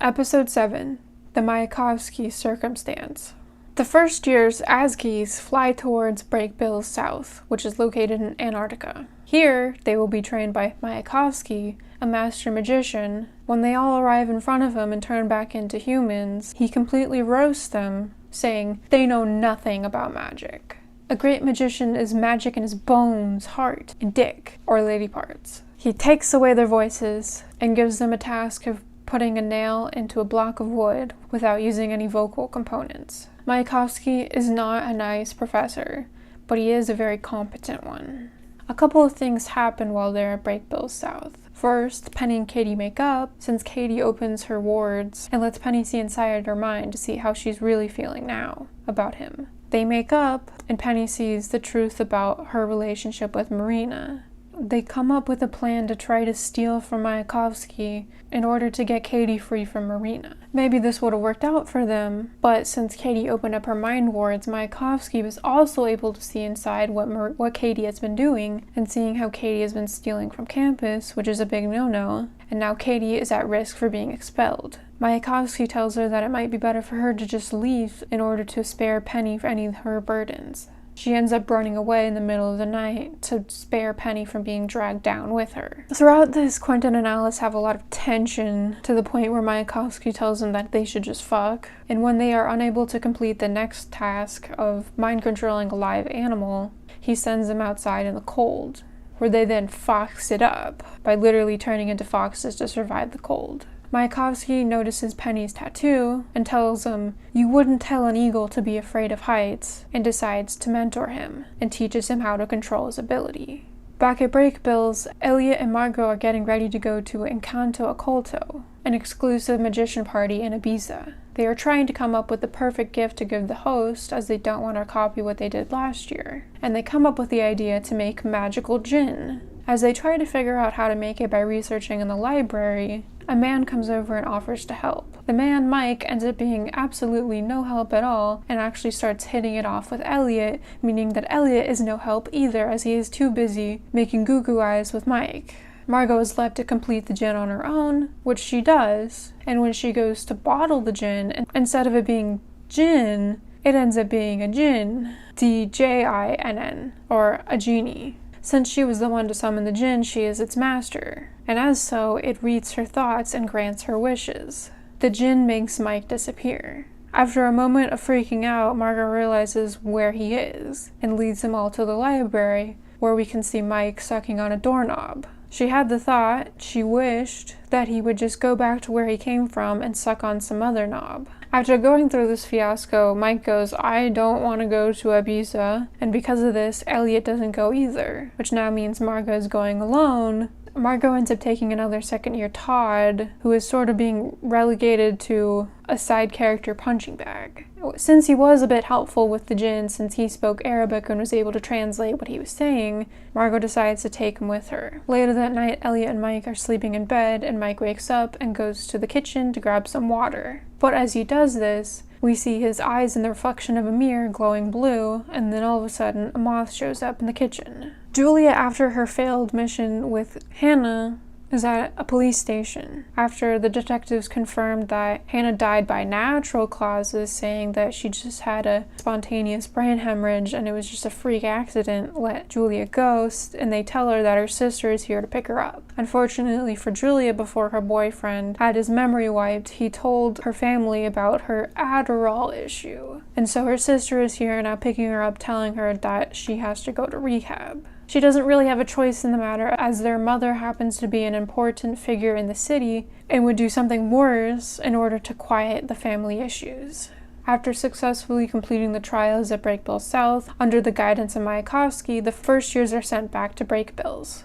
Episode 7. The Mayakovsky Circumstance. The first year's Asgies fly towards Breakbills South, which is located in Antarctica. Here, they will be trained by Mayakovsky, a master magician. When they all arrive in front of him and turn back into humans, he completely roasts them, saying they know nothing about magic. A great magician is magic in his bones, heart, and dick, or lady parts. He takes away their voices and gives them a task of putting a nail into a block of wood without using any vocal components. Mayakovsky is not a nice professor, but he is a very competent one. A couple of things happen while they're at Breakbills South. First, Penny and Katie make up, since Katie opens her wards and lets Penny see inside her mind to see how she's really feeling now about him. They make up, and Penny sees the truth about her relationship with Marina. They come up with a plan to try to steal from Mayakovsky in order to get Katie free from Marina. Maybe this would have worked out for them, but since Katie opened up her mind wards, Mayakovsky was also able to see inside what Katie has been doing, and seeing how Katie has been stealing from campus, which is a big no-no, and now Katie is at risk for being expelled. Mayakovsky tells her that it might be better for her to just leave in order to spare Penny any of her burdens. She ends up running away in the middle of the night to spare Penny from being dragged down with her. Throughout this, Quentin and Alice have a lot of tension to the point where Mayakovsky tells them that they should just fuck. And when they are unable to complete the next task of mind-controlling a live animal, he sends them outside in the cold, where they then fox it up by literally turning into foxes to survive the cold. Mayakovsky notices Penny's tattoo and tells him, "You wouldn't tell an eagle to be afraid of heights," and decides to mentor him and teaches him how to control his ability. Back at Breakbills, Elliot and Margot are getting ready to go to Encanto Occulto, an exclusive magician party in Ibiza. They are trying to come up with the perfect gift to give the host, as they don't want to copy what they did last year, and they come up with the idea to make magical gin. As they try to figure out how to make it by researching in the library, a man comes over and offers to help. The man, Mike, ends up being absolutely no help at all and actually starts hitting it off with Elliot, meaning that Elliot is no help either, as he is too busy making goo-goo eyes with Mike. Margot is left to complete the gin on her own, which she does, and when she goes to bottle the gin, instead of it being gin, it ends up being a djinn, D-J-I-N-N, or a genie. Since she was the one to summon the djinn, she is its master, and as so, it reads her thoughts and grants her wishes. The djinn makes Mike disappear. After a moment of freaking out, Margot realizes where he is, and leads them all to the library, where we can see Mike sucking on a doorknob. She had the thought, she wished, that he would just go back to where he came from and suck on some other knob. After going through this fiasco, Mike goes, "I don't want to go to Ibiza," and because of this, Elliot doesn't go either, which now means Margot is going alone. Margot ends up taking another second-year Todd, who is sort of being relegated to a side character punching bag. Since he was a bit helpful with the djinn, since he spoke Arabic and was able to translate what he was saying, Margot decides to take him with her. Later that night, Elliot and Mike are sleeping in bed, and Mike wakes up and goes to the kitchen to grab some water. But as he does this, we see his eyes in the reflection of a mirror glowing blue, and then all of a sudden, a moth shows up in the kitchen. Julia, after her failed mission with Hannah, is at a police station after the detectives confirmed that Hannah died by natural causes, saying that she just had a spontaneous brain hemorrhage and it was just a freak accident. Let Julia go, and they tell her that her sister is here to pick her up. Unfortunately for Julia, before her boyfriend had his memory wiped, he told her family about her Adderall issue, and so her sister is here now picking her up, telling her that she has to go to rehab. She doesn't really have a choice in the matter, as their mother happens to be an important figure in the city and would do something worse in order to quiet the family issues. After successfully completing the trials at Breakbills South, under the guidance of Mayakovsky, the first years are sent back to Breakbills.